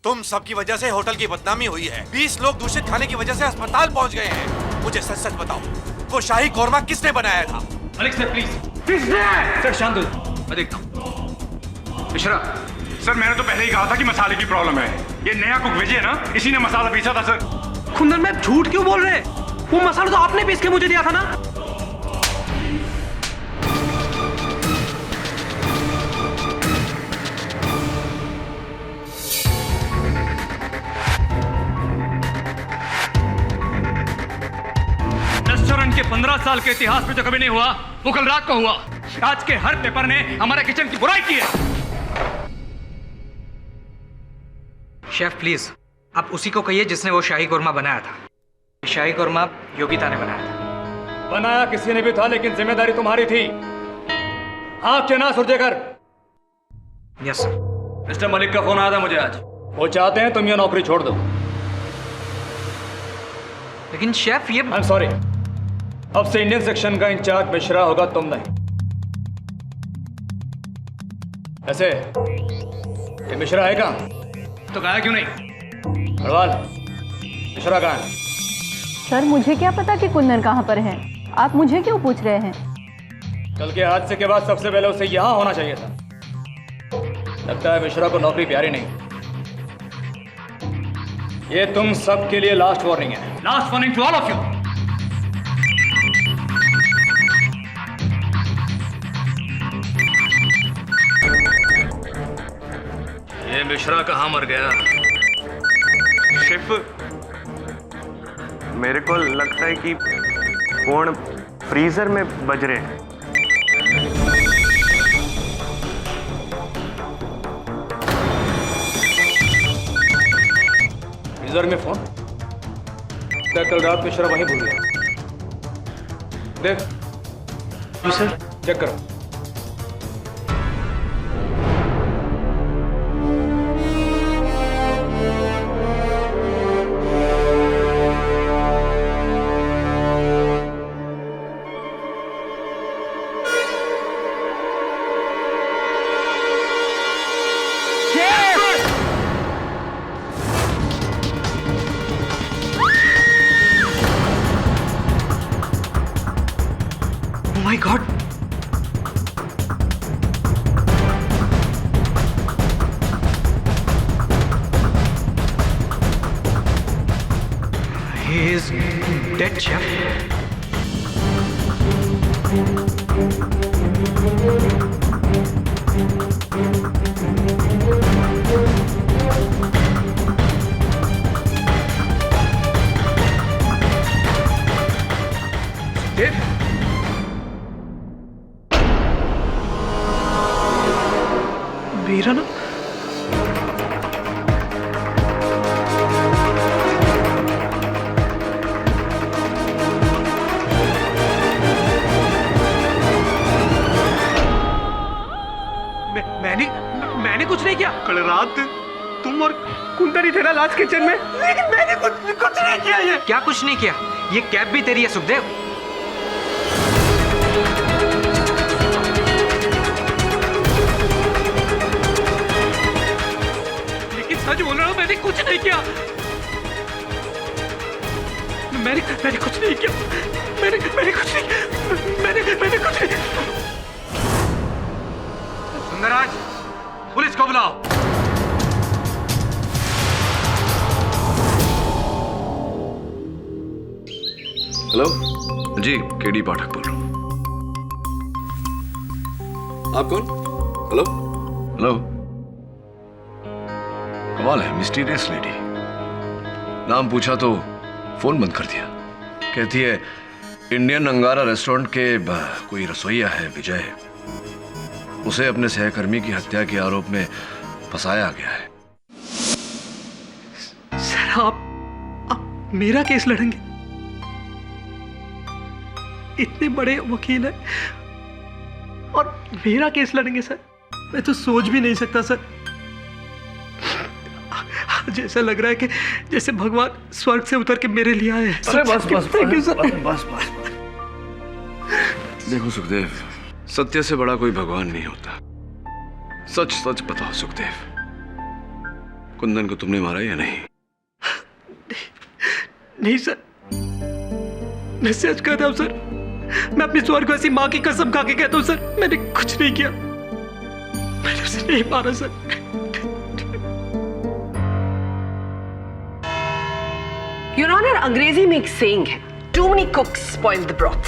तुम सबकी वजह से होटल की बदनामी हुई है। 20 लोग दूषित खाने की वजह से अस्पताल पहुंच गए हैं। मुझे सच सच बताओ, वो शाही कोरमा किसने बनाया था? Malik sir please. सर शांत हो, मैं देखता हूँ। मिश्रा सर, मैंने तो पहले ही कहा था कि मसाले की प्रॉब्लम है। ये नया कुक विजय है ना, इसी ने मसाला पीसा था सर। कुंदन मैम झूठ क्यों बोल रहे हैं? वो मसाला तो आपने पीस के मुझे दिया था ना। रेस्टोरेंट के 15 साल के इतिहास में जो कभी नहीं हुआ, वो कल रात को हुआ। आज के हर पेपर ने हमारे किचन की बुराई की है। शेफ प्लीज, आप उसी को कहिए जिसने वो शाही कोरमा बनाया था। शाही कोरमा योगिता ने बनाया था। बनाया किसी ने भी था, लेकिन जिम्मेदारी तुम्हारी थी। आंख के ना सुरजेकर। Yes sir. मिस्टर मलिक का फोन आया था मुझे आज। वो चाहते हैं तुम ये नौकरी छोड़ दो। लेकिन शेफ ये आई एम सॉरी, अब से इंडियन सेक्शन का इंचार्ज मिश्रा होगा, तुम नहीं। ऐसे ये मिश्रा है कहाँ? तो गाया क्यों नहीं? अग्रवाल, मिश्रा कहाँ है? सर मुझे क्या पता कि कुंदन कहाँ पर है? आप मुझे क्यों पूछ रहे हैं? कल के हादसे के बाद सबसे पहले उसे यहां होना चाहिए था। लगता है मिश्रा को नौकरी प्यारी नहीं। ये तुम सब के लिए लास्ट वार्निंग है। Last warning to all of you. ये मिश्रा कहाँ मर गया? शेफ, मेरे को लगता है कि फोन फ्रीजर में बज रहे हैं। फ्रीजर में फोन? क्या कल रात मिश्रा वहीं भूल गया? देख। जी सर। चेक करो। My God, he is dead, chef. Dead? मेरा ना मैंने कुछ नहीं किया। कल रात तुम और कुंदन ही थे ना लास्ट किचन में, लेकिन मैंने कुछ नहीं किया। ये क्या कुछ नहीं किया? ये कैब भी तेरी है सुखदेव। सच बोल रहा हूं, मैंने कुछ नहीं किया। मैंने कुछ नहीं किया। मैंने कुछ नहीं। मैंने कुछ नहीं। सुंदरराज, पुलिस को बुलाओ। हेलो जी, केडी पाठक बोल रहा हूँ। आप कौन? Hello hello. कमाल है, मिस्टीरियस लेडी। नाम पूछा तो फोन बंद कर दिया। कहती है इंडियन अंगारा रेस्टोरेंट के कोई रसोइया है विजय, उसे अपने सहकर्मी की हत्या के आरोप में फंसाया गया है। सर आप मेरा केस लड़ेंगे? इतने बड़े वकील हैं और मेरा केस लड़ेंगे सर? मैं तो सोच भी नहीं सकता सर। जैसा लग रहा है कि जैसे भगवान स्वर्ग से उतर के मेरे लिए आए हैं। अरे बस बस थैंक यू सर। बस। देखो सुखदेव, सत्य से बड़ा कोई भगवान नहीं होता। सच सच बताओ सुखदेव, कुंदन को तुमने मारा या नहीं? नहीं सर, मैं सच कहता हूं सर। मैं अपनी स्वर्गवासी माँ की कसम खा के कहता हूं सर, मैंने कुछ नहीं किया। मैंने उसे नहीं मारा सर। योर ऑनर, अंग्रेजी में एक सेइंग है, too many cooks spoil the broth.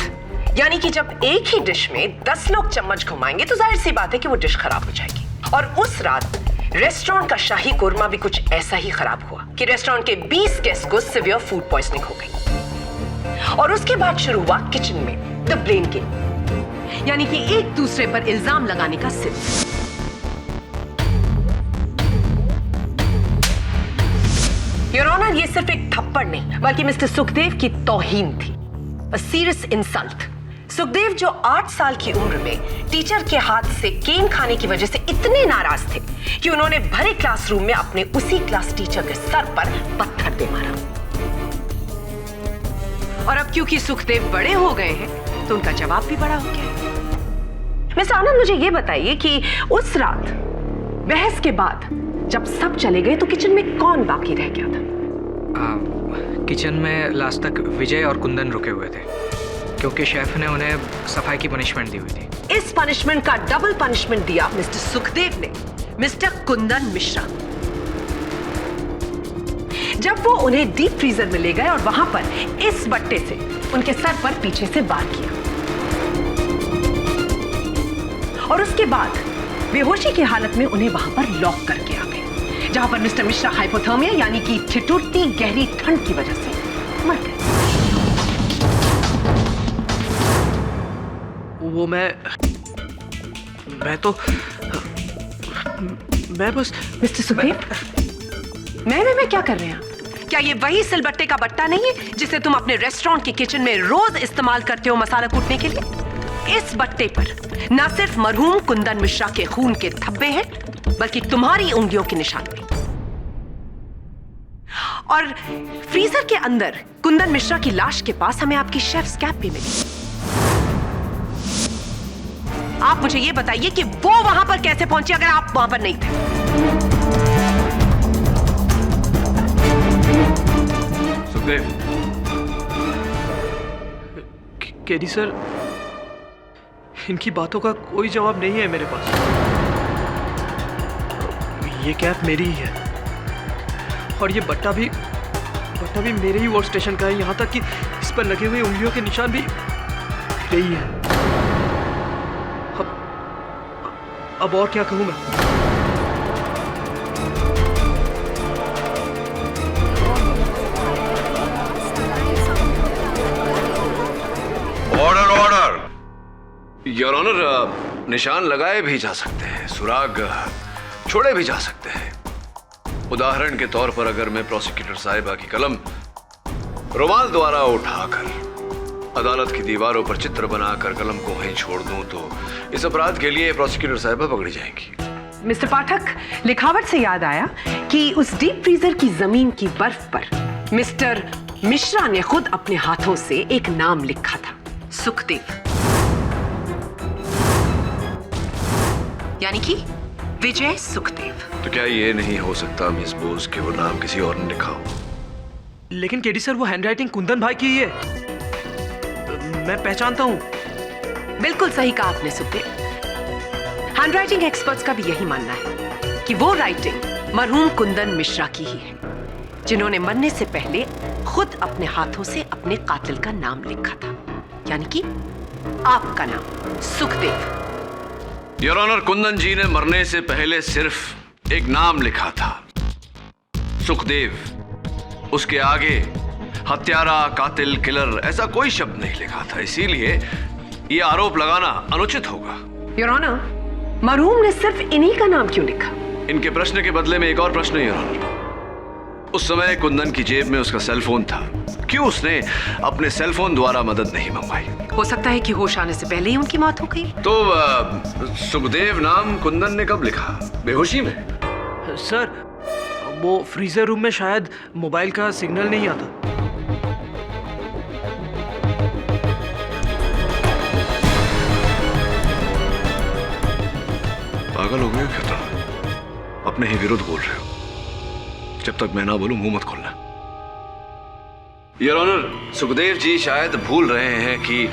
यानी कि जब एक ही डिश में 10 लोग चम्मच घुमाएंगे तो जाहिर सी बात है कि वो डिश खराब हो जाएगी। और उस रात रेस्टोरेंट का शाही कोरमा भी कुछ ऐसा ही खराब हुआ कि रेस्टोरेंट के 20 गेस्ट को सिवियर फूड पॉइजनिंग हो गई। और उसके बाद शुरू हुआ किचन में द ब्लेम गेम, यानी कि एक दूसरे पर इल्जाम लगाने का सिलसिला। योर ऑनर, ये सिर्फ एक थप्पड़ नहीं बल्कि मिस्टर सुखदेव की तौहीन थी, a serious insult। सुखदेव जो 8 साल की उम्र में टीचर के हाथ से केन खाने की वजह से इतने नाराज थे कि उन्होंने भरे क्लासरूम में अपने उसी क्लास टीचर के सर पर पत्थर दे मारा। और अब क्योंकि सुखदेव बड़े हो गए हैं तो उनका जवाब भी बड़ा हो गया। मिस्टर आनंद, मुझे ये बताइए कि उस रात बहस के बाद जब सब चले गए तो किचन में कौन बाकी रह गया था? किचन में लास्ट तक विजय और कुंदन रुके हुए थे क्योंकि शेफ ने उन्हें सफाई की पनिशमेंट दी हुई थी। इस पनिशमेंट का डबल पनिशमेंट दिया मिस्टर सुखदेव ने मिस्टर कुंदन मिश्रा। जब वो उन्हें डीप फ्रीजर में ले गए और वहां पर इस बट्टे से उनके सर पर पीछे से वार किया और उसके बाद बेहोशी की हालत में उन्हें वहां पर लॉक करके आ गए, जहां पर मिस्टर मिश्रा हाइपोथर्मिया यानी कि ठिठुरती गहरी ठंड की वजह से मर गए। वो मैं बस मिस्टर सुखदेव, मैं क्या कर रहे हैं? क्या ये वही सिलबट्टे का बट्टा नहीं है जिसे तुम अपने रेस्टोरेंट के किचन में रोज इस्तेमाल करते हो मसाला कूटने के लिए? इस बट्टे पर न सिर्फ मरहूम कुंदन मिश्रा के खून के धब्बे हैं बल्कि तुम्हारी उंगलियों के निशान भी। और फ्रीजर के अंदर कुंदन मिश्रा की लाश के पास हमें आपकी शेफ्स कैप भी मिली। आप मुझे यह बताइए कि वो वहां पर कैसे पहुंचे अगर आप वहां पर नहीं थे? सुखदेव, केडी सर, इनकी बातों का कोई जवाब नहीं है मेरे पास। ये कैप मेरी ही है और ये बट्टा भी मेरे ही वर्क स्टेशन का है, यहां तक कि इस पर लगे हुए उंगलियों के निशान भी मेरे ही है। अब और क्या कहूं मैं? Order order. योर ऑनर, निशान लगाए भी जा सकते हैं, सुराग छोड़े भी जा सकते हैं। उदाहरण के तौर पर अगर मैं प्रोसिक्यूटर साहिबा की कलम रुमाल द्वारा उठाकर अदालत की दीवारों पर चित्र बनाकर कलम को वहीं छोड़ दूं तो इस अपराध के लिए प्रोसिक्यूटर साहिबा पकड़ी जाएंगी। मिस्टर पाठक, लिखावट से याद आया कि उस डीप फ्रीजर की जमीन की बर्फ पर मिस्टर मिश्रा ने खुद अपने हाथों से एक नाम लिखा था, सुखदेव, यानी कि विजय सुखदेव। तो क्या ये नहीं हो सकता मिस बोस कि वो नाम किसी और ने लिखा हो? लेकिन केडी सर, वो हैंडराइटिंग कुंदन भाई की ही है, मैं पहचानता हूं। बिल्कुल सही कहा आपने सुखदेव। हैंडराइटिंग एक्सपर्ट्स का भी यही मानना है कि वो राइटिंग मरहूम कुंदन मिश्रा की ही है, जिन्होंने मरने से पहले खुद अपने हाथों से अपने कातिल का नाम लिखा था, यानी कि आपका नाम सुखदेव। योर ऑनर, कुंदन जी ने मरने से पहले सिर्फ एक नाम लिखा था, सुखदेव। उसके आगे हत्यारा, कातिल, किलर ऐसा कोई शब्द नहीं लिखा था, इसीलिए ये आरोप लगाना अनुचित होगा। योर ऑनर, मरहूम ने सिर्फ इन्हीं का नाम क्यों लिखा? इनके प्रश्न के बदले में एक और प्रश्न, योर ऑनर। उस समय कुंदन की जेब में उसका सेल फोन था, क्यों उसने अपने सेल फोन द्वारा मदद नहीं मंगवाई? हो सकता है कि होश आने से पहले ही उनकी मौत हो गई। तो सुखदेव नाम कुंदन ने कब लिखा? बेहोशी में? सर, वो फ्रीजर रूम में शायद मोबाइल का सिग्नल नहीं आता। पागल हो गए क्या तुम? अपने ही विरुद्ध बोल रहे हो। जब तक मैं ना बोलूं मुंह मत खोलना। योर ऑनर, सुखदेव जी शायद भूल रहे हैं कि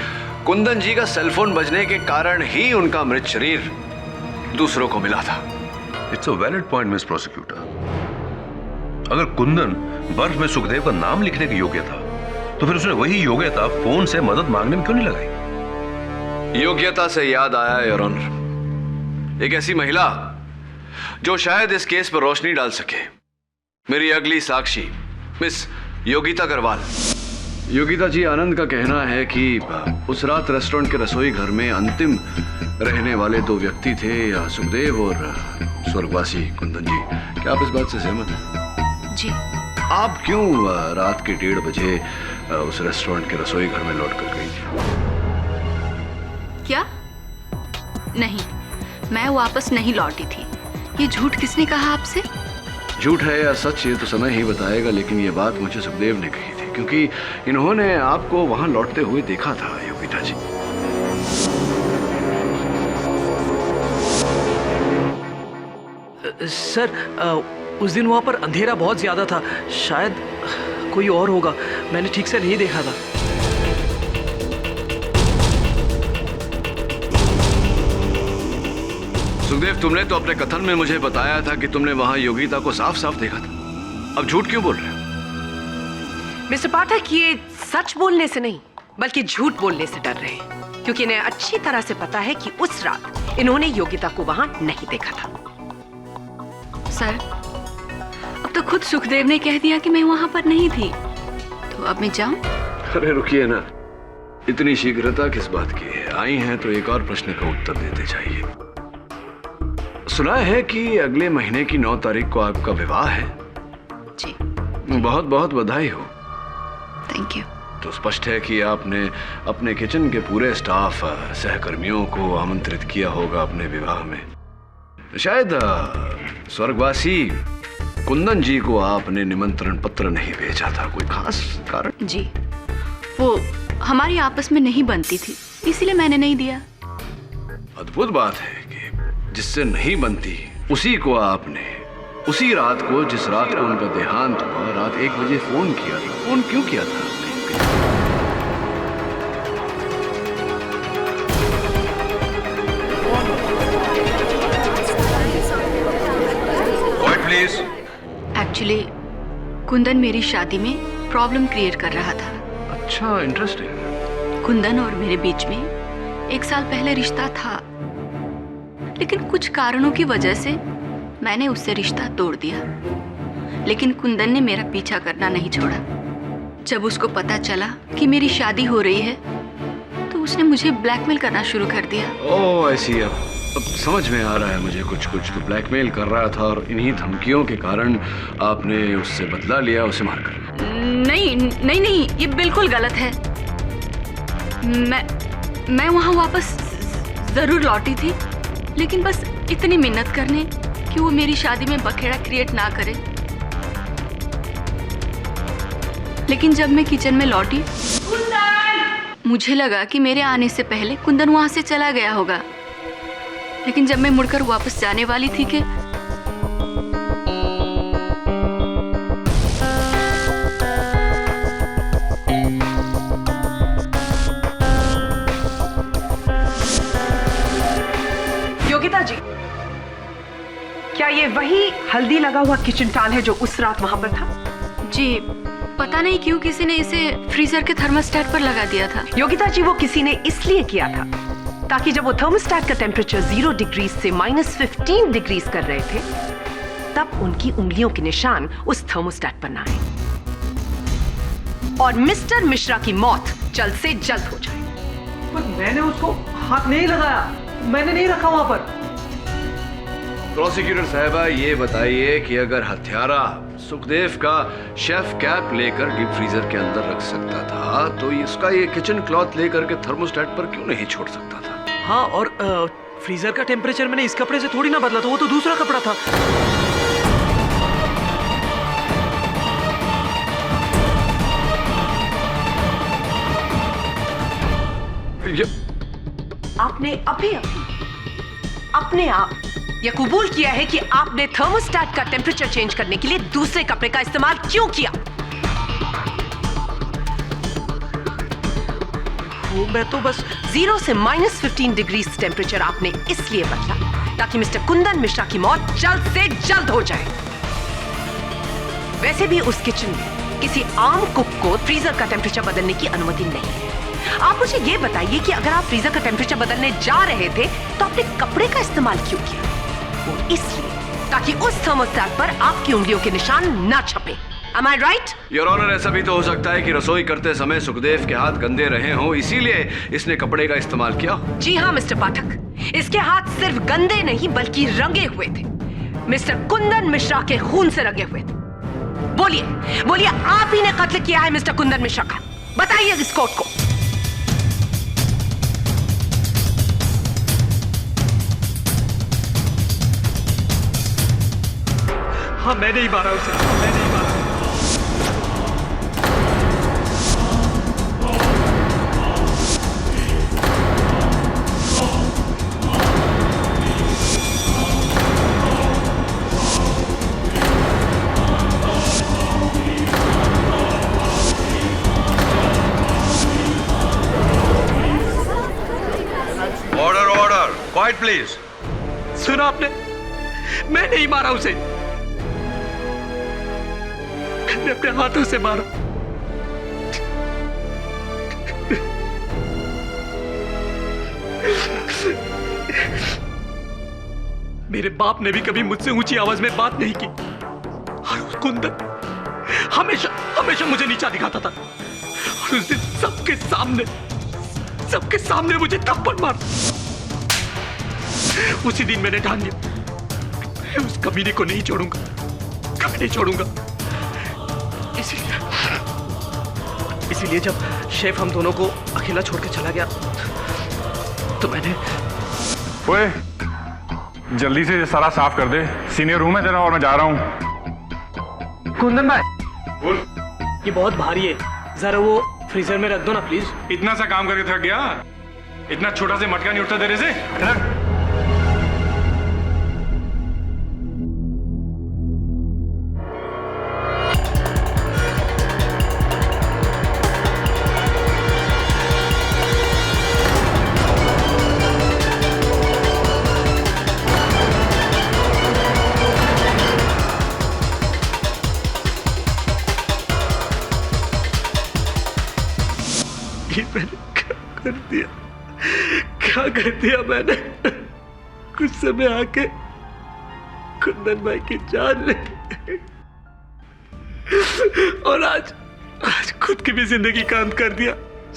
कुंदन जी का सेलफोन बजने के कारण ही उनका मृत शरीर दूसरों को मिला था। It's a valid point miss prosecutor. अगर कुंदन बर्फ में सुखदेव का नाम लिखने की योग्य था तो फिर उसने वही योग्यता फोन से मदद मांगने में क्यों नहीं लगाई? योग्यता से याद आया योर ऑनर, एक ऐसी महिला जो शायद इस केस पर रोशनी डाल सके, मेरी अगली साक्षी मिस योगिता अग्रवाल। योगिता जी, आनंद का कहना है कि उस रात रेस्टोरेंट के रसोई घर में अंतिम रहने वाले दो व्यक्ति थे, या सुखदेव और स्वर्गवासी कुंदन जी। क्या आप इस बात से सहमत हैं? जी। आप क्यों रात के 1:30 बजे उस रेस्टोरेंट के रसोई घर में लौट कर गई थी? क्या? नहीं, मैं वापस नहीं लौटी थी। ये झूठ किसने कहा आपसे? झूठ है या सच ये तो समय ही बताएगा, लेकिन ये बात मुझे सुखदेव ने कही थी, क्योंकि इन्होंने आपको वहां लौटते हुए देखा था योगिता जी। सर, उस दिन वहाँ पर अंधेरा बहुत ज्यादा था, शायद कोई और होगा, मैंने ठीक से नहीं देखा था। सुखदेव, तुमने तो अपने कथन में मुझे बताया था कि तुमने वहां योगिता को साफ साफ देखा था। अब झूठ क्यों बोल रहे हो? मिस्टर पाठक, ये सच बोलने से नहीं बल्कि झूठ बोलने से डर रहे हैं, क्योंकि इन्हें अच्छी तरह से पता है कि उस रात इन्होंने योगिता को वहां नहीं देखा था। सर, अब तो खुद सुखदेव ने कह दिया कि मैं वहां पर नहीं थी, तो अब मैं जाऊं? अरे रुकिए ना, इतनी शीघ्रता किस बात की है? आई हैं तो एक और प्रश्न का उत्तर देते चाहिए। सुना है कि अगले महीने की 9 तारीख को आपका विवाह है। जी। बहुत बहुत बधाई हो। Thank you. तो स्पष्ट है कि आपने अपने किचन के पूरे स्टाफ, सहकर्मियों को आमंत्रित किया होगा अपने विवाह में। शायद स्वर्गवासी कुंदन जी को आपने निमंत्रण पत्र नहीं भेजा था, कोई खास कारण? जी, वो हमारी आपस में नहीं बनती थी, इसीलिए मैंने नहीं दिया। अद्भुत बात है कि जिससे नहीं बनती उसी को आपने उसी रात को, जिस रात को उनका देहांत हुआ, रात 1 बजे फोन किया था। फोन क्यों किया था आपने? प्लीज। एक्चुअली कुंदन मेरी शादी में प्रॉब्लम क्रिएट कर रहा था। अच्छा, इंटरेस्टिंग। कुंदन और मेरे बीच में 1 साल पहले रिश्ता था, लेकिन कुछ कारणों की वजह से मैंने उससे रिश्ता तोड़ दिया। लेकिन कुंदन ने मेरा पीछा करना नहीं छोड़ा। जब उसको पता चला कि मेरी शादी हो रही है तो उसने मुझे ब्लैकमेल करना शुरू कर दिया। ओह, ऐसी अब समझ में आ रहा है मुझे। कुछ तो ब्लैकमेल कर रहा था और इन्हीं धमकियों के कारण आपने उससे बदला लिया, उसे मारकर। नहीं, ये बिल्कुल गलत है। मैं वहां वापस जरूर लौटी थी, लेकिन बस इतनी मिन्नत करने कि वो मेरी शादी में बखेड़ा क्रिएट ना करे। लेकिन जब मैं किचन में लौटी, मुझे लगा कि मेरे आने से पहले कुंदन वहां से चला गया होगा। लेकिन जब मैं मुड़कर वापस जाने वाली थी कि योगिता जी, क्या ये वही हल्दी लगा हुआ किचन टॉवल है जो उस रात वहां पर था? जी, पता नहीं क्यों किसी ने इसे फ्रीजर के थर्मोस्टेट पर लगा दिया था। योगिता जी, वो किसी ने इसलिए किया था ताकि जब वो थर्मोस्टेट का टेम्परेचर 0 डिग्री से -15 डिग्री कर रहे थे, तब उनकी उंगलियों के निशान उस थर्मोस्टेट पर ना आए और मिस्टर मिश्रा की मौत जल्द से जल्द हो जाए। पर मैंने उसको हाथ नहीं लगाया, मैंने नहीं रखा वहां पर। प्रोसिक्यूटर साहबा, ये बताइए कि अगर हत्यारा सुखदेव का शेफ कैप लेकर डीप फ्रीजर के अंदर रख सकता था, तो इसका ये किचन क्लॉथ लेकर के थर्मोस्टेट पर क्यों नहीं छोड़ सकता था? हाँ, और फ्रीजर का टेम्परेचर मैंने इस कपड़े से थोड़ी ना बदला था, वो तो दूसरा कपड़ा था। आपने अभी अपने आप यह कबूल किया है कि आपने थर्मोस्टेट का टेम्परेचर चेंज करने के लिए दूसरे कपड़े का इस्तेमाल क्यों किया? वो मैं तो बस 0 से -15 डिग्री टेम्परेचर आपने इसलिए बदला ताकि मिस्टर कुंदन मिश्रा की मौत जल्द से जल्द हो जाए। वैसे भी उस किचन में किसी आम कुक को फ्रीजर का टेम्परेचर बदलने की अनुमति नहीं है। आप मुझे ये बताइए कि अगर आप फ्रीजर का टेम्परेचर बदलने जा रहे थे तो आपने कपड़े का इस्तेमाल क्यों किया? वो इसलिए ताकि उस थर्मोस्टेट पर आपकी उंगलियों के निशान ना छपे। Am I right? Your honour, ऐसा भी तो हो सकता है कि रसोई करते समय सुखदेव के हाथ गंदे रहे हों, इसीलिए इसने कपड़े का इस्तेमाल किया। जी हाँ मिस्टर पाठक, इसके हाथ सिर्फ गंदे नहीं बल्कि रंगे हुए थे। मिस्टर कुंदन मिश्रा के खून से रंगे हुए थे। बोलिए बोलिए, आप ही ने कत्ल किया है मिस्टर कुंदन मिश्रा का। बताइए इस कोर्ट को। हाँ, मैंने ही मारा उसे, मैंने ही मारा। Order order, quite please. सुना आपने? मैंने ही मारा उसे, मैंने अपने हाथों से मारा। मेरे बाप ने भी कभी मुझसे ऊंची आवाज में बात नहीं की और उस कुंदन हमेशा हमेशा मुझे नीचा दिखाता था और उस दिन सबके सामने मुझे थप्पड़ मारा। उसी दिन मैंने ठान लिया मैं उस कमीने को नहीं छोड़ूंगा, कभी नहीं छोड़ूंगा। इसीलिए जब शेफ हम दोनों को अकेला छोड़ के चला गया तो मैंने। ओए, जल्दी से सारा साफ कर दे, सीनियर रूम है तेरा और मैं जा रहा हूँ। कुंदन भाई, बोल। ये बहुत भारी है, जरा वो फ्रीजर में रख दो ना प्लीज। इतना सा काम करके थक गया? इतना छोटा से मटका नहीं उठता तेरे से? मैंने क्या कर दिया मैंने? कुछ समय आके कुंदन भाई की जान ले और आज खुद की भी जिंदगी का अंत कर दिया।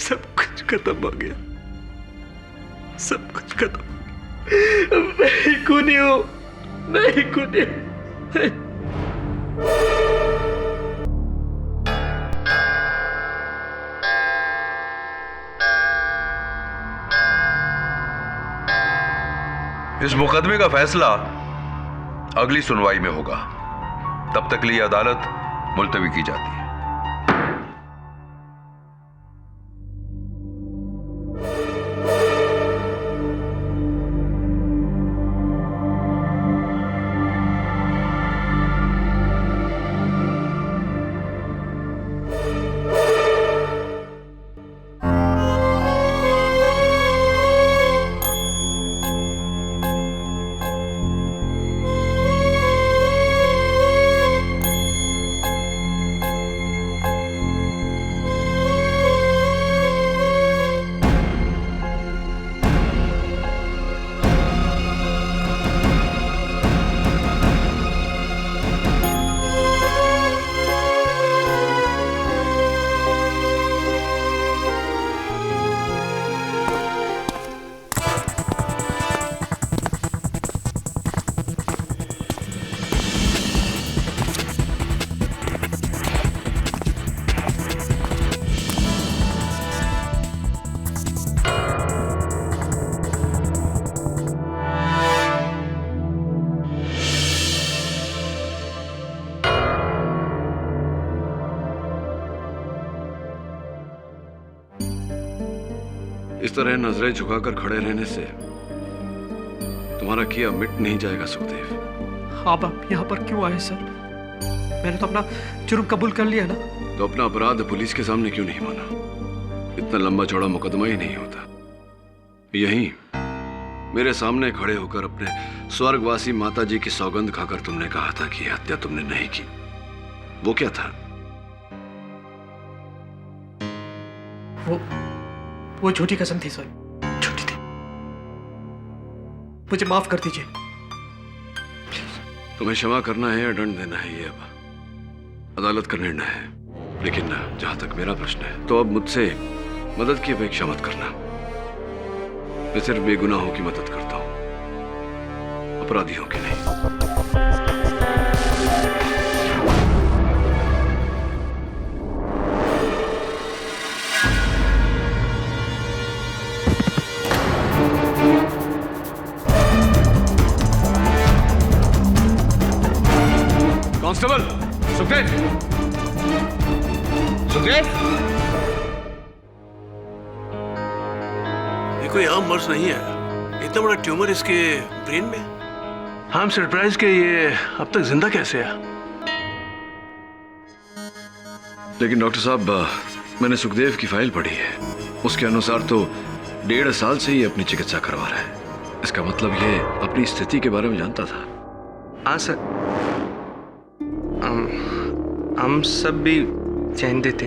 सब कुछ खत्म हो गया, सब कुछ खत्म। मैं ही खूनी हूं, मैं ही खूनी हूं। इस मुकदमे का फैसला अगली सुनवाई में होगा, तब तक के लिए अदालत मुलतवी की जाती है। इस तरह नजरें झुकाकर खड़े रहने से तुम्हारा तुम्हारा किया मिट नहीं जाएगा सुखदेव। आप यहाँ पर क्यों आए सर? मैंने तो अपना जुर्म कबूल कर लिया ना। तो अपना अपराध पुलिस के सामने क्यों नहीं माना? इतना लंबा चौड़ा मुकदमा ही नहीं होता। यहीं मेरे सामने खड़े होकर अपने स्वर्गवासी माता जी की सौगंध खाकर तुमने कहा था कि हत्या तुमने नहीं की। वो क्या था? वो झूठी कसम थी सर, झूठी थी। मुझे माफ कर दीजिए। तुम्हें क्षमा करना है या दंड देना है, ये अब अदालत का निर्णय है। लेकिन जहां तक मेरा प्रश्न है, तो अब मुझसे मदद की अपेक्षा मत करना। मैं सिर्फ बेगुनाहों की मदद करता हूं, अपराधियों की नहीं। कांस्टेबल सुखदेव, सुखदेव, ये कोई आम मर्ज नहीं है। इतना बड़ा ट्यूमर इसके ब्रेन में। आई एम सरप्राइज कि ये अब तक जिंदा कैसे है। लेकिन डॉक्टर साहब, मैंने सुखदेव की फाइल पढ़ी है। उसके अनुसार तो 1.5 साल से ही अपनी चिकित्सा करवा रहा है। इसका मतलब ये अपनी स्थिति के बारे में जानता था। हाँ सर, हम सब भी जानते थे।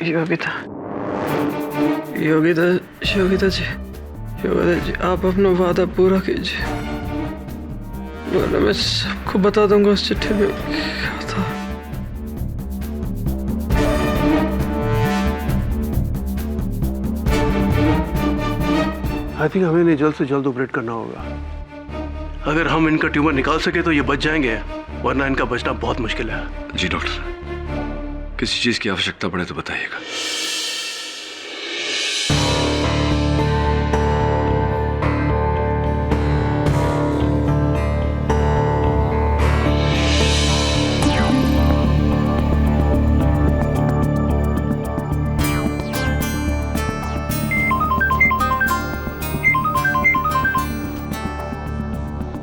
योगिता, योगिता, योगिता जी, योगिता जी, आप अपना वादा पूरा कीजिए, वरना मैं सबको बता दूंगा उस चिट्ठी में क्या था। आई थिंक हमें इन्हें जल्द से जल्द ऑपरेट करना होगा। अगर हम इनका ट्यूमर निकाल सके तो ये बच जाएंगे, वरना इनका बचना बहुत मुश्किल है। जी डॉक्टर, किसी चीज की आवश्यकता पड़े तो बताइएगा।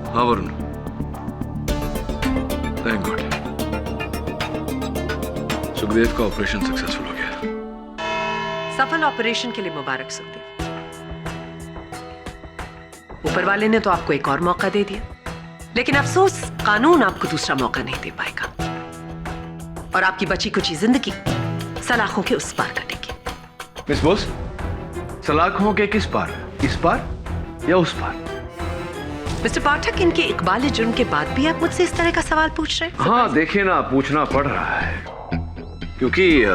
हाँ वरुण, थैंक गॉड, सुखदेव का ऑपरेशन सक्सेसफुल हो गया। सफल ऑपरेशन के लिए मुबारक सुखदेव। ऊपर वाले ने तो आपको एक और मौका दे दिया, लेकिन अफसोस कानून आपको दूसरा मौका नहीं दे पाएगा और आपकी बची कुची जिंदगी सलाखों के उस पार कटेगी। मिस बोस, सलाखों के किस पार? इस पार या उस पार? मिस्टर पाठक, इनके इकबाल जुर्म के बाद भी आप मुझसे इस तरह का सवाल पूछ रहे हैं? हाँ देखिए ना, पूछना पड़ रहा है क्योंकि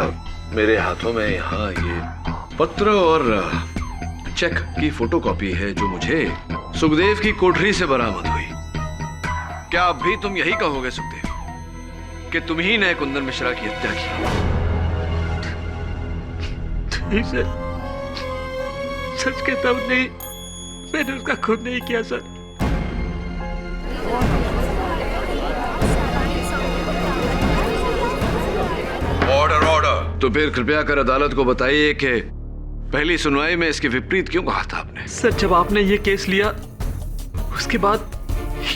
मेरे हाथों में यहाँ ये पत्र और चेक की फोटोकॉपी है जो मुझे सुखदेव की कोठरी से बरामद हुई। क्या अब भी तुम यही कहोगे सुखदेव कि तुम ही ने कुंदन मिश्रा की हत्या की? सच कहता हूं, नहीं, मैंने उसका खुद नहीं किया सर। Order order. तो फिर कृपया कर अदालत को बताइए कि पहली सुनवाई में इसके विपरीत क्यों कहा था आपने? सर, जब आपने ये केस लिया उसके बाद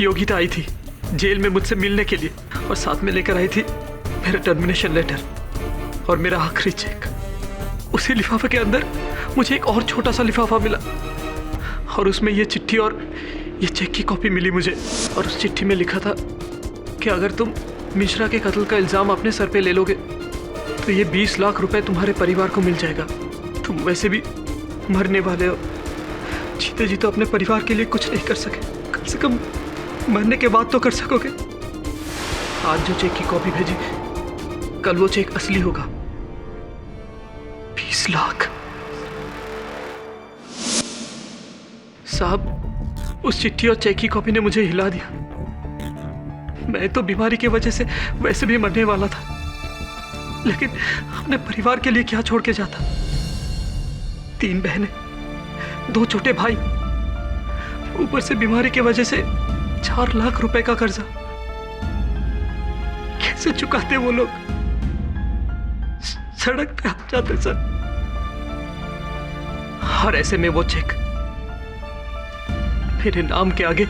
योगिता आई थी जेल में मुझसे मिलने के लिए और साथ में लेकर आई थी मेरा टर्मिनेशन लेटर और मेरा आखिरी चेक। उसी लिफाफे के अंदर मुझे एक और छोटा सा लिफाफा मिला और उसमें ये चिट्ठी और ये चेक की कॉपी मिली मुझे। और उस चिट्ठी में लिखा था कि अगर तुम मिश्रा के कत्ल का इल्जाम अपने सर पे ले लोगे तो ये 20 लाख रुपए तुम्हारे परिवार को मिल जाएगा। तुम वैसे भी मरने वाले हो, जीते जी तो अपने परिवार के लिए कुछ नहीं कर सके, कम से कम मरने के बाद तो कर सकोगे। आज जो चेक की कॉपी भेजी, कल वो चेक असली होगा। 20 लाख। साहब, उस चिट्ठी और चेक की कॉपी ने मुझे हिला दिया। मैं तो बीमारी की वजह से वैसे भी मरने वाला था, लेकिन अपने परिवार के लिए क्या छोड़ के जाता? 3 बहनें, 2 छोटे भाई, ऊपर से बीमारी की वजह से 4 लाख रुपए का कर्जा। कैसे चुकाते वो लोग? सड़क पे आ जाते सर। और ऐसे में वो चेक मेरे नाम के आगे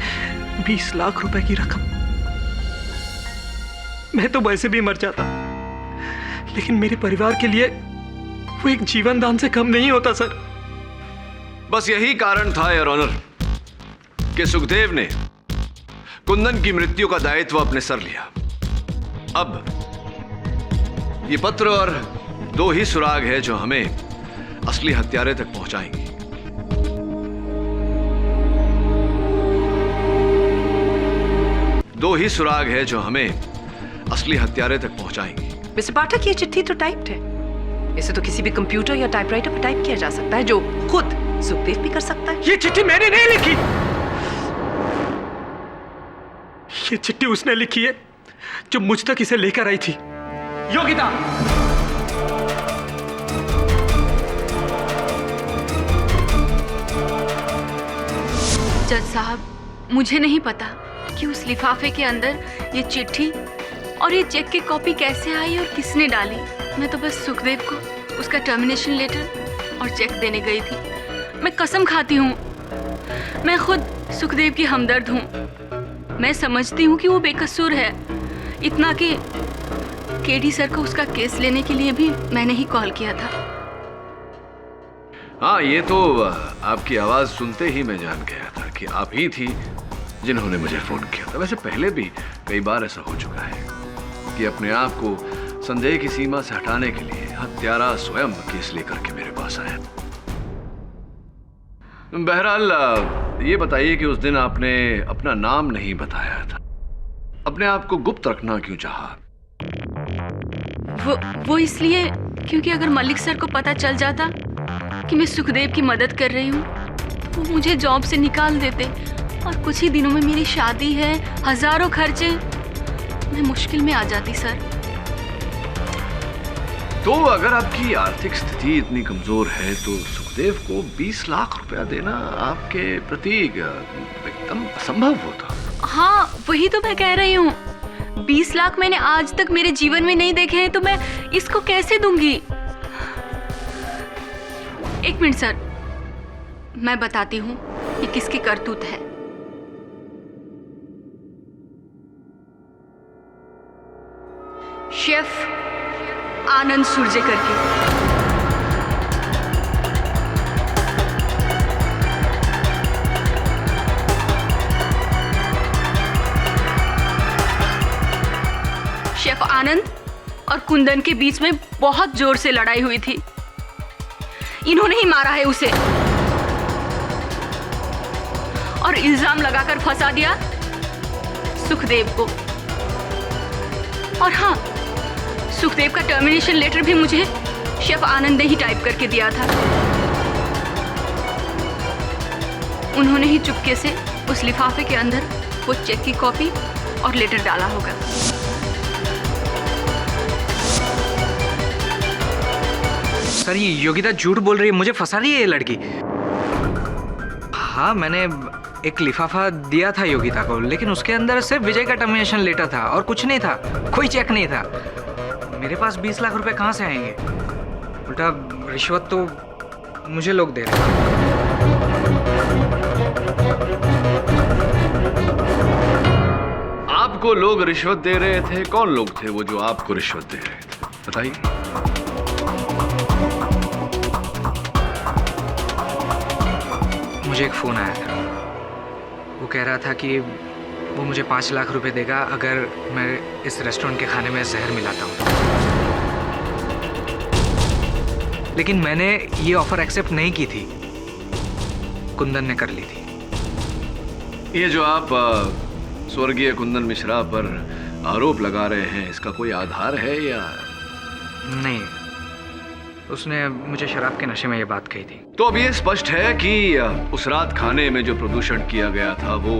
20 लाख रुपए की रकम। मैं तो वैसे भी मर जाता, लेकिन मेरे परिवार के लिए वो एक जीवन दान से कम नहीं होता सर। बस यही कारण था योर ऑनर कि सुखदेव ने कुंदन की मृत्यु का दायित्व अपने सर लिया। अब ये पत्र और 2 ही सुराग है जो हमें असली हत्यारे तक पहुंचाएंगे। दो ही सुराग है जो हमें असली हत्यारे तक पहुंचाएंगे। मिस्टर पाठक, ये चिट्ठी तो टाइप्ड है। इसे तो किसी भी कंप्यूटर या टाइपराइटर पर टाइप किया जा सकता है, जो खुद सुखदेव भी कर सकता है। ये चिट्ठी मैंने नहीं लिखी, ये चिट्ठी उसने लिखी है जो मुझ तक इसे लेकर आई थी। योगिता, जज साहब, मुझे नहीं पता कि उस लिफाफे के अंदर ये चिट्ठी और ये चेक की कॉपी कैसे आई और किसने डाली। मैं तो बस सुखदेव को उसका टर्मिनेशन लेटर और चेक देने गई थी। मैं कसम खाती हूँ, मैं खुद सुखदेव की हमदर्द हूँ। मैं समझती हूँ कि वो बेकसूर है, इतना कि केडी सर को उसका केस लेने के लिए भी मैंने ही कॉल किया था। हाँ, ये तो आपकी आवाज सुनते ही मैं जान गया था कि आप ही थी जिन्होंने मुझे फोन किया था। वैसे पहले भी कई बार ऐसा हो चुका है कि अपने आप को संदेह की सीमा से हटाने के लिए हत्यारा स्वयं केस लेकर के मेरे पास आया। बहरहाल ये बताइए कि उस दिन आपने अपना नाम नहीं बताया था, अपने आप को गुप्त रखना क्यों चाहा? वो इसलिए क्योंकि अगर मलिक सर को पता चल जाता कि मैं सुखदेव की मदद कर रही हूँ तो वो मुझे जॉब से निकाल देते, और कुछ ही दिनों में मेरी शादी है, हजारों खर्चे, मैं मुश्किल में आ जाती सर। तो अगर आपकी आर्थिक स्थिति इतनी कमजोर है तो सुखदेव को 20 लाख रुपया देना आपके प्रति एकदम असंभव होता। हाँ, वही तो मैं कह रही हूँ। 20 लाख मैंने आज तक मेरे जीवन में नहीं देखे हैं, तो मैं इसको कैसे दूंगी? एक मिनट सर, मैं बताती हूँ ये किसकी करतूत है। शेफ आनंद सुरजेकर की। शेफ आनंद और कुंदन के बीच में बहुत जोर से लड़ाई हुई थी। इन्होंने ही मारा है उसे और इल्जाम लगाकर फंसा दिया सुखदेव को। और हाँ, सुखदेव का टर्मिनेशन लेटर भी मुझे शेफ आनंद ने ही टाइप करके दिया था। उन्होंने ही चुपके से उस लिफाफे के अंदर वो चेक की कॉपी और लेटर डाला होगा। सर, ये योगिता झूठ बोल रही है, मुझे फंसा रही है ये लड़की। हाँ, मैंने एक लिफाफा दिया था योगिता को, लेकिन उसके अंदर सिर्फ विजय का टर्मिनेशन लेटर था और कुछ नहीं था, कोई चेक नहीं था। मेरे पास 20 लाख रुपए कहाँ से आएंगे? उल्टा रिश्वत तो मुझे लोग दे रहे हैं। आपको लोग रिश्वत दे रहे थे? कौन लोग थे वो जो आपको रिश्वत दे रहे थे, बताइए। मुझे एक फोन आया था, वो कह रहा था कि वो मुझे 5 लाख रुपए देगा अगर मैं इस रेस्टोरेंट के खाने में जहर मिलाता हूँ। लेकिन मैंने ये ऑफर एक्सेप्ट नहीं की थी, कुंदन ने कर ली थी। ये जो आप स्वर्गीय कुंदन मिश्रा पर आरोप लगा रहे हैं, इसका कोई आधार है या नहीं? उसने मुझे शराब के नशे में ये बात कही थी। तो अब ये स्पष्ट है कि उस रात खाने में जो प्रदूषण किया गया था वो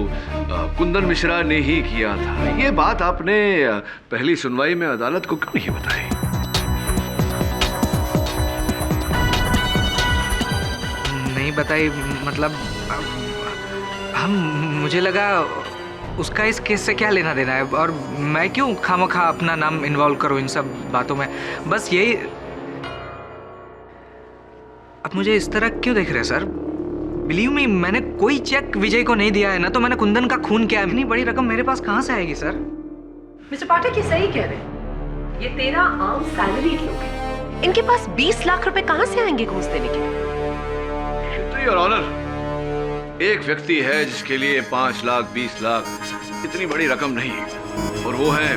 कुंदन मिश्रा ने ही किया था। ये बात आपने पहली सुनवाई में अदालत को क्यों नहीं बताई? नहीं बताई मतलब मुझे लगा उसका इस केस से क्या लेना देना है, और मैं क्यों खामखा अपना नाम इन्वॉल्व करूं इन सब बातों में। बस यही। अब मुझे इस तरह क्यों देख रहे हैं सर? बिलीव मी, मैंने कोई चेक विजय को नहीं दिया है, ना तो मैंने कुंदन का खून किया है। इतनी बड़ी रकम मेरे पास कहाँ से आएगी सर? मिस्टर पाठक ये सही कह रहे हैं, ये 13 आम सैलरीड लोग हैं, इनके पास 20 लाख रुपए कहाँ से आएंगे घूस देने के लिए? तो योर ऑनर, एक व्यक्ति है जिसके लिए 5 लाख 20 लाख इतनी बड़ी रकम नहीं, और वो है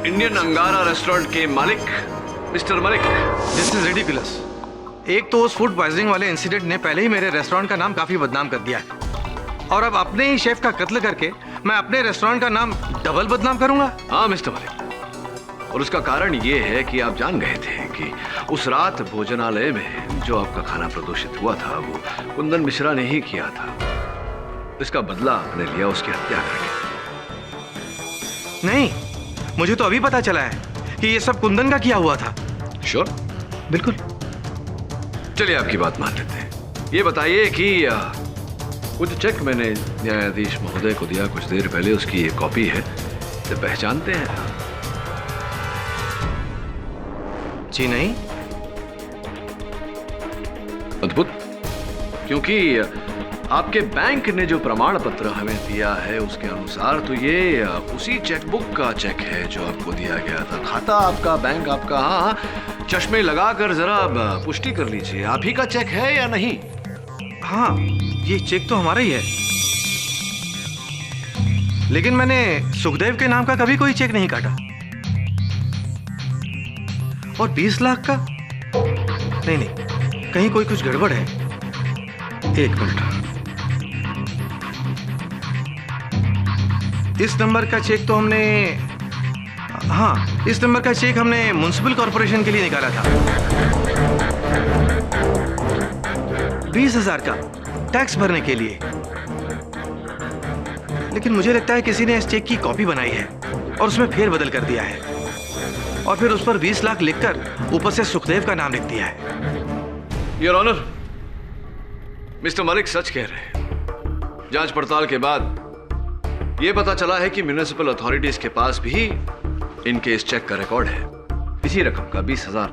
इंडियन अंगारा रेस्टोरेंट के मालिक mister Malik. This is ridiculous. एक तो उस फूड पॉइजनिंग वाले इंसिडेंट ने पहले ही मेरे रेस्टोरेंट का नाम काफी बदनाम कर दिया है, और अब अपने ही शेफ का कत्ल करके मैं अपने रेस्टोरेंट का नाम डबल बदनाम करूंगा। हाँ मिस्टर मलिक, और उसका कारण ये है कि आप जान गए थे कि उस रात भोजनालय में जो आपका खाना प्रदूषित हुआ था वो कुंदन मिश्रा ने ही किया था। इसका बदला आपने लिया उसकी हत्या करके। नहीं, मुझे तो अभी पता चला है कि ये सब कुंदन का किया हुआ था। श्योर? बिल्कुल। चलिए आपकी बात मान लेते हैं। ये बताइए कि वो जो चेक मैंने न्यायाधीश महोदय को दिया कुछ देर पहले, उसकी ये कॉपी है, इसे पहचानते हैं? जी नहीं। अद्भुत, क्योंकि आपके बैंक ने जो प्रमाण पत्र हमें दिया है उसके अनुसार तो ये उसी चेकबुक का चेक है जो आपको दिया गया था। खाता आपका, बैंक आपका। हाँ, चश्मे लगाकर जरा पुष्टि कर लीजिए, आप ही का चेक है या नहीं? हाँ, ये चेक तो हमारा ही है, लेकिन मैंने सुखदेव के नाम का कभी कोई चेक नहीं काटा। और 20 लाख का? नहीं नहीं, कहीं कोई कुछ गड़बड़ है। एक मिनट, इस नंबर का चेक तो हमने, हाँ, इस नंबर का चेक हमने म्युनिसिपल कॉर्पोरेशन के लिए निकाला था, 20,000 का, टैक्स भरने के लिए। लेकिन मुझे लगता है किसी ने इस चेक की कॉपी बनाई है और उसमें फेरबदल कर दिया है, और फिर उस पर 20 लाख लिखकर ऊपर से सुखदेव का नाम लिख दिया है। योर ऑनर, मिस्टर मलिक सच कह रहे हैं। जांच पड़ताल के बाद यह पता चला है कि म्युनिसिपल अथॉरिटीज के पास भी इनके इस चेक का रिकॉर्ड है, इसी रकम का 20,000।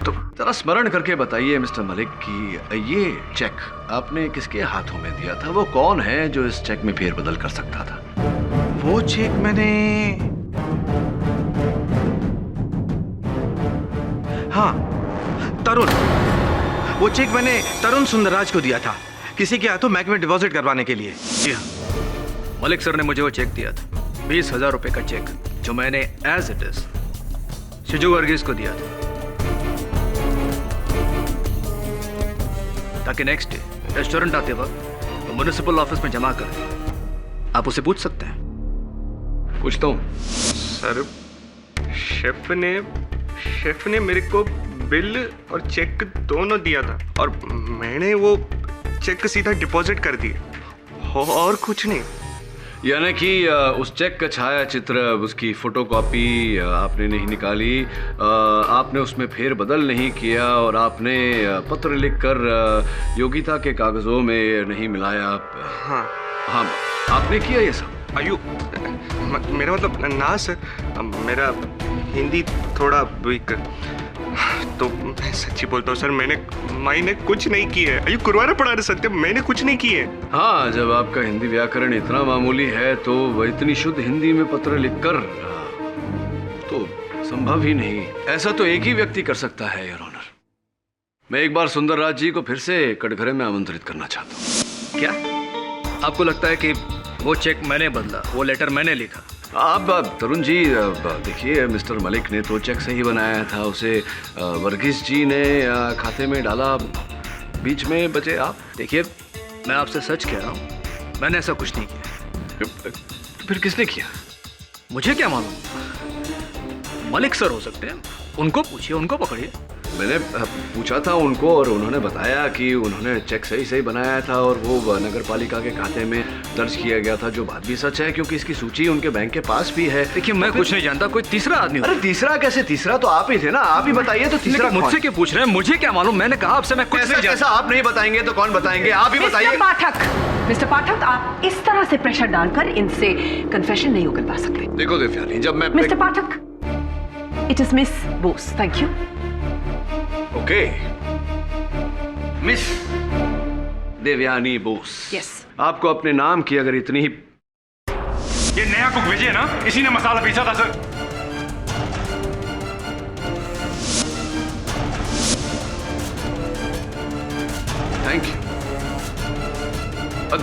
तो जरा स्मरण करके बताइए मिस्टर मलिक कि ये चेक आपने किसके हाथों में दिया था? वो कौन है जो इस चेक में फेरबदल कर सकता था? वो चेक मैंने, हाँ, तरुण, वो चेक मैंने तरुण सुंदरराज को दिया था, किसी के हाथों बैंक में डिपॉजिट करवाने के लिए। जी हाँ, मलिक सर ने मुझे वो चेक दिया था, 20,000 रुपए का चेक, जो मैंने एज इट इज शिजू वर्गीस को दिया था, ताकि नेक्स्ट डे रेस्टोरेंट आते वक्त वो म्युनिसिपल ऑफिस में जमा कर। आप उसे पूछ सकते हैं। पूछता हूँ। सर, शेफ ने मेरे को बिल और चेक दोनों दिया था, और मैंने वो चेक सीधा डिपॉजिट कर दिया, और कुछ नहीं। यानी कि उस चेक का छाया चित्र, उसकी फोटोकॉपी आपने नहीं निकाली, आपने उसमें फेरबदल नहीं किया, और आपने पत्र लिखकर योगिता के कागजों में नहीं मिलाया। हाँ हाँ, आपने किया ये सब? आयु, मेरा मतलब ना सर, मेरा हिंदी थोड़ा वीक, तो मैं सच्ची बोलता हूँ सर, मैंने कुछ नहीं किया है। कुरवाना पड़ा रहा सत्य, मैंने कुछ नहीं किया है। हाँ, जब आपका हिंदी व्याकरण इतना मामूली है तो वह इतनी शुद्ध हिंदी में पत्र लिखकर तो संभव ही नहीं। ऐसा तो एक ही व्यक्ति कर सकता है योर ऑनर। मैं एक बार सुंदरराज जी को फिर से कटघरे में आमंत्रित करना चाहता हूँ। क्या आपको लगता है कि वो चेक मैंने बदला, वो लेटर मैंने लिखा? आप तरुण जी देखिए, मिस्टर मलिक ने तो चेक सही बनाया था, उसे वर्गीस जी ने खाते में डाला, बीच में बचे आप। देखिए, मैं आपसे सच कह रहा हूँ, मैंने ऐसा कुछ नहीं किया। फिर किसने किया? मुझे क्या मालूम? मलिक सर हो सकते हैं, उनको पूछिए, उनको पकड़िए। मैंने पूछा था उनको और उन्होंने बताया कि उन्होंने चेक सही बनाया था और वो नगर पालिका के खाते में दर्ज किया गया था, जो बात भी सच है क्योंकि इसकी सूची उनके बैंक के पास भी है। देखिए, मैं कुछ नहीं जानता, कोई तीसरा आदमी। अरे तीसरा कैसे? तीसरा तो आप ही थे ना, आप ही बताइए। तो तीसरा मुझसे क्यों पूछ रहे हैं? मुझे क्या मालूम? मैंने कहा आपसे मैं कुछ नहीं जानता। आप नहीं बताएंगे तो कौन बताएंगे? आप ही बताइए। मिस्टर पाठक, आप इस तरह से प्रेशर डालकर इनसे कन्फेशन नहीं उगलवा सकते। देखो देवयानी, जब मैं mister Pathak, it is miss Bose. Thank you. Okay, miss Devyani Bose. Yes. आपको अपने नाम की अगर इतनी ही... ये नया कुक विजय है ना, इसी ने मसाला पीसा था सर। थैंक यू,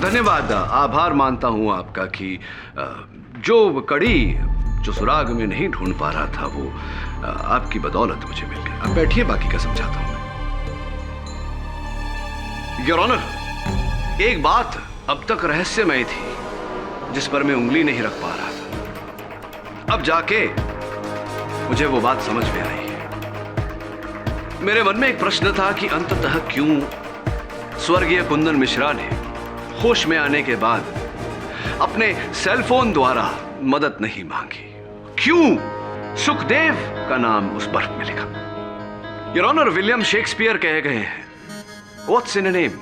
धन्यवाद। आभार मानता हूं आपका कि जो कड़ी जो सुराग में नहीं ढूंढ पा रहा था वो आपकी बदौलत मुझे मिल गया। अब बैठिए, बाकी का समझाता हूं। योर ऑनर, एक बात अब तक रहस्यमय थी जिस पर मैं उंगली नहीं रख पा रहा था। अब जाके मुझे वो बात समझ में आई है। मेरे मन में एक प्रश्न था कि अंततः क्यों स्वर्गीय कुंदन मिश्रा ने होश में आने के बाद अपने सेलफोन द्वारा मदद नहीं मांगी? क्यों सुखदेव का नाम उस बर्फ में लिखा? योर ऑनर, विलियम शेक्सपियर कहे गए हैं, व्हाट्स इन अ नेम?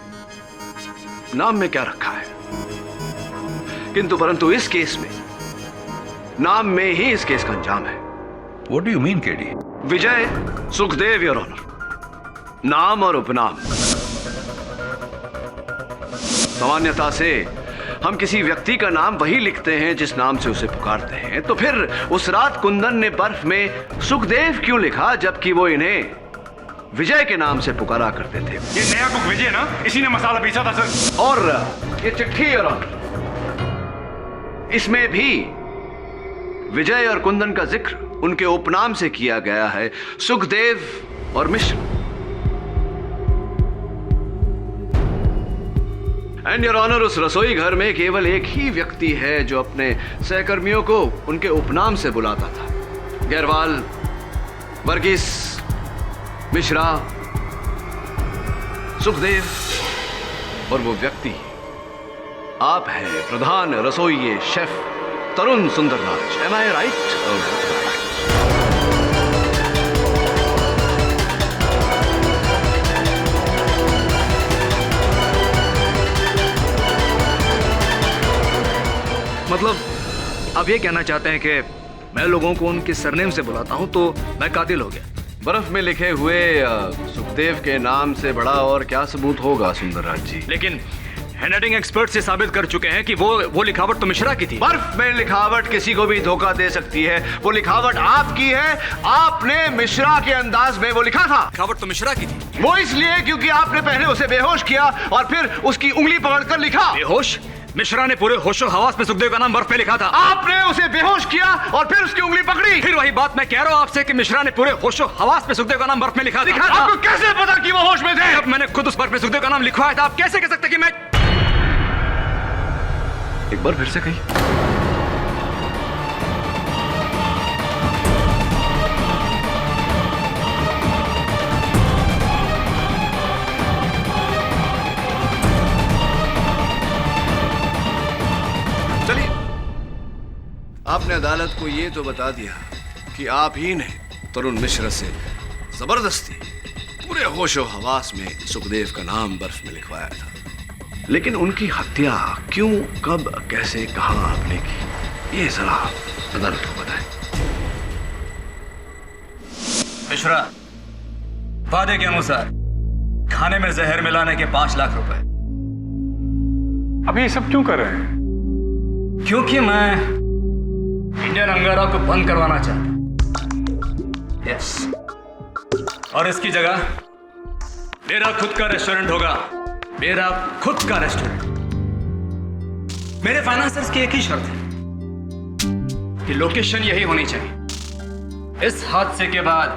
नाम में क्या रखा है? किंतु परंतु इस केस में नाम में ही इस केस का अंजाम है। What do you mean, KD? Vijay Sukhdev, your honour, नाम और उपनाम। सामान्यता से हम किसी व्यक्ति का नाम वही लिखते हैं जिस नाम से उसे पुकारते हैं, तो फिर उस रात कुंदन ने बर्फ में सुखदेव क्यों लिखा जबकि वो इन्हें विजय के नाम से पुकारा करते थे? ये नया कुक विजय है ना, इसी ने मसाला पीसा था सर। और ये चिट्ठी योर ऑनर, इसमें भी विजय और कुंदन का जिक्र उनके उपनाम से किया गया है, सुखदेव और मिश्र। एंड योर ऑनर, उस रसोई घर में केवल एक ही व्यक्ति है जो अपने सहकर्मियों को उनके उपनाम से बुलाता था। गैरवाल, वर्गीस, मिश्रा, सुखदेव, और वो व्यक्ति आप हैं, प्रधान रसोइये शेफ तरुण सुंदरराज। एम आई राइट? मतलब आप ये कहना चाहते हैं कि मैं लोगों को उनके सरनेम से बुलाता हूं तो मैं कातिल हो गया? बर्फ में लिखे हुए सुखदेव के नाम से बड़ा और क्या सबूत होगा सुंदरराज जी? लेकिन हैंडराइटिंग एक्सपर्ट से साबित कर चुके हैं कि वो लिखावट तो मिश्रा की थी। बर्फ में लिखावट किसी को भी धोखा दे सकती है। वो लिखावट आपकी है, आपने मिश्रा के अंदाज में वो लिखा था। लिखावट तो मिश्रा की थी। वो इसलिए क्योंकि आपने पहले उसे बेहोश किया और फिर उसकी उंगली पकड़कर लिखा। बेहोश? मिश्रा ने पूरे होशो हवास में सुखदेव का नाम बर्फ पे लिखा था। आपने उसे बेहोश किया और फिर उसकी उंगली पकड़ी। फिर वही बात मैं कह रहा हूँ आपसे कि मिश्रा ने पूरे होशो हवास में सुखदेव का नाम बर्फ में लिखा था। आपको कैसे पता कि वो होश में थे? जब मैंने खुद उस बर्फ में सुखदेव का नाम लिखवाया था, आप कैसे कह सकते कि मैं... एक बार फिर से कही। चलिए, आपने अदालत को ये तो बता दिया कि आप ही ने तरुण मिश्रा से जबरदस्ती पूरे होशो हवास में सुखदेव का नाम बर्फ में लिखवाया था, लेकिन उनकी हत्या क्यों, कब, कैसे, कहां आपने की, ये जरा अदालत को बताएं। मिश्रा, वादे के अनुसार खाने में जहर मिलाने के 5 लाख रुपए। अब ये सब क्यों कर रहे हैं? क्योंकि मैं इंडियन अंगारा को बंद करवाना चाहता हूं। यस, और इसकी जगह मेरा खुद का रेस्टोरेंट होगा। मेरा खुद का रेस्टोरेंट। मेरे फाइनेंसर्स की एक ही शर्त है कि लोकेशन यही होनी चाहिए। इस हादसे के बाद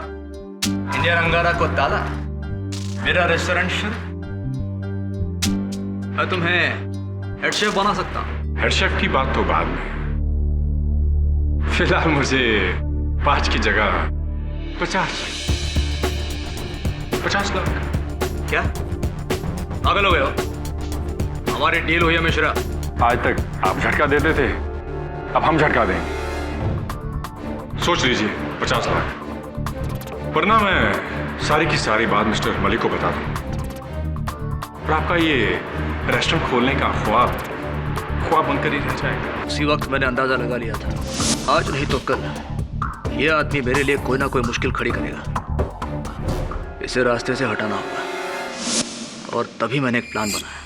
इंडियन अंगारा को ताला, मेरा रेस्टोरेंट शुरू। मैं तुम्हें हेड शेफ बना सकता हूं। हेड शेफ की बात तो बाद में, फिलहाल मुझे 5 की जगह 50 लाख। क्या पागल हो गए हो? हमारी डील हुई है मिश्रा। आज तक आप झटका देते थे, अब हम झटका देंगे। सोच लीजिए 50 लाख, वरना मैं सारी की सारी बात मिस्टर मलिक को बता दूं और आपका ये रेस्टोरेंट खोलने का ख्वाब बनकर ही रह जाएगा। उसी वक्त मैंने अंदाजा लगा लिया था, आज नहीं तो कल ये आदमी मेरे लिए कोई ना कोई मुश्किल खड़ी करेगा। इसे रास्ते से हटाना होगा, और तभी मैंने एक प्लान बनाया।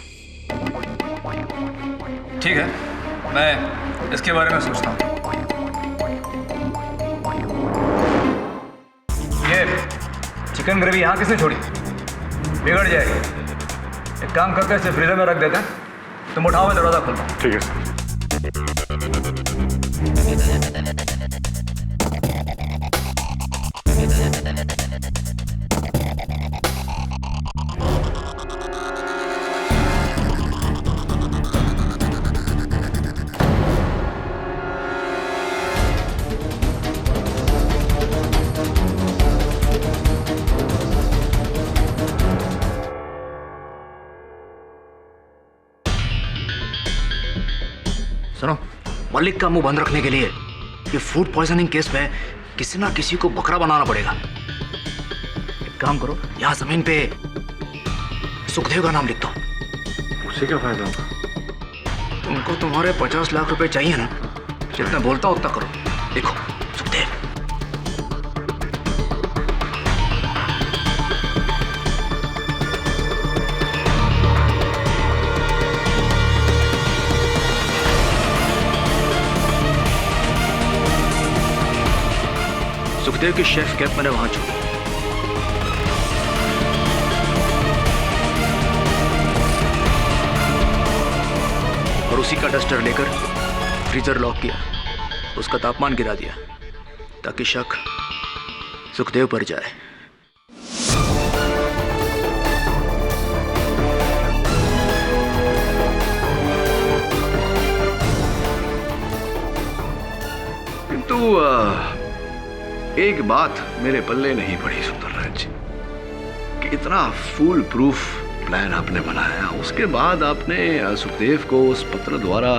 ठीक है, मैं इसके बारे में सोचता हूँ। ये चिकन ग्रेवी यहाँ किसने छोड़ी? बिगड़ जाएगी। एक काम करके इसे फ्रीजर में रख देते हैं, तुम उठाओ, मैं दरवाजा खोलता हूँ। ठीक है सर। सुनो, मलिक का मुंह बंद रखने के लिए ये फूड पॉइजनिंग केस में किसी ना किसी को बकरा बनाना पड़ेगा। एक काम करो, यहाँ जमीन पे सुखदेव का नाम लिख दो। उससे क्या फायदा होगा? तुमको तुम्हारे 50 लाख रुपए चाहिए ना, जितना बोलता उतना करो। देखो सुखदेव। सुखदेव की शेफ कैप मैंने वहां छोड़ी। और उसी का डस्टर लेकर फ्रीजर लॉक किया, उसका तापमान गिरा दिया ताकि शक सुखदेव पर जाए। किंतु एक बात मेरे पल्ले नहीं पड़ी सुंदरराज जी, कि इतना फुल प्रूफ प्लान आपने बनाया, उसके बाद आपने सुखदेव को उस पत्र द्वारा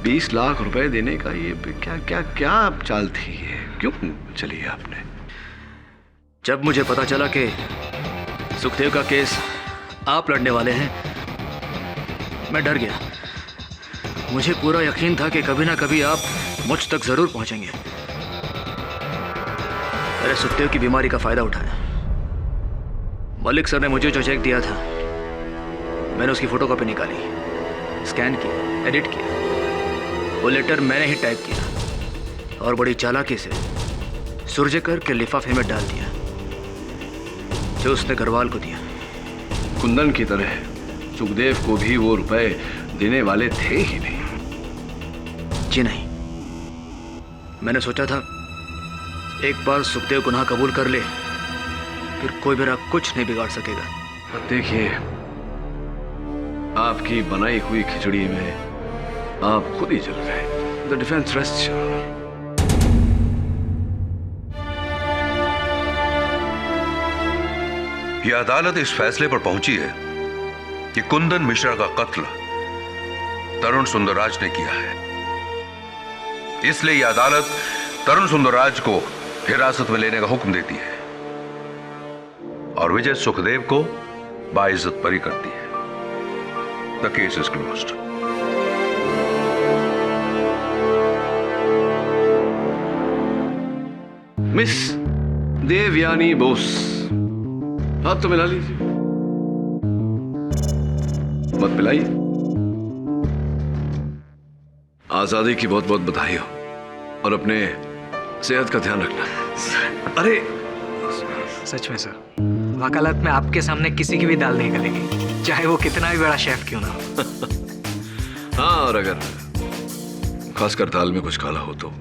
20 लाख रुपए देने का ये क्या क्या क्या चाल थी? ये क्यों चली आपने? जब मुझे पता चला कि सुखदेव का केस आप लड़ने वाले हैं, मैं डर गया। मुझे पूरा यकीन था कि कभी ना कभी आप मुझ तक जरूर पहुंचेंगे। मैंने सुखदेव की बीमारी का फायदा उठाया। मलिक सर ने मुझे जो चेक दिया था, मैंने उसकी फोटोकॉपी निकाली, स्कैन किया, एडिट किया। वो लेटर मैंने ही टाइप किया और बड़ी चालाकी से सुरजेकर के लिफाफे में डाल दिया, जो उसने गरवाल को दिया। कुंदन की तरह सुखदेव को भी वो रुपए देने वाले थे ही नहीं। जी नहीं, मैंने सोचा था एक बार सुखदेव गुनाह कबूल कर ले, फिर कोई मेरा कुछ नहीं बिगाड़ सकेगा। देखिए, आपकी बनाई हुई खिचड़ी में आप खुद ही जल गए। The defence rest. यह अदालत इस फैसले पर पहुंची है कि कुंदन मिश्रा का कत्ल तरुण सुंदरराज ने किया है। इसलिए यह अदालत तरुण सुंदरराज को हिरासत में लेने का हुक्म देती है और विजय सुखदेव को बाइज्जत बरी करती है। The case is closed. Miss Devyani Bose, हाथ तो मिला लीजिए। मत मिलाइए। आजादी की बहुत बहुत बधाई हो और अपने सेहत का ध्यान रखना। अरे सच में सर, वकालत में आपके सामने किसी की भी दाल नहीं गलेगी, चाहे वो कितना भी बड़ा शेफ क्यों ना हो। हाँ, और अगर खासकर दाल में कुछ काला हो तो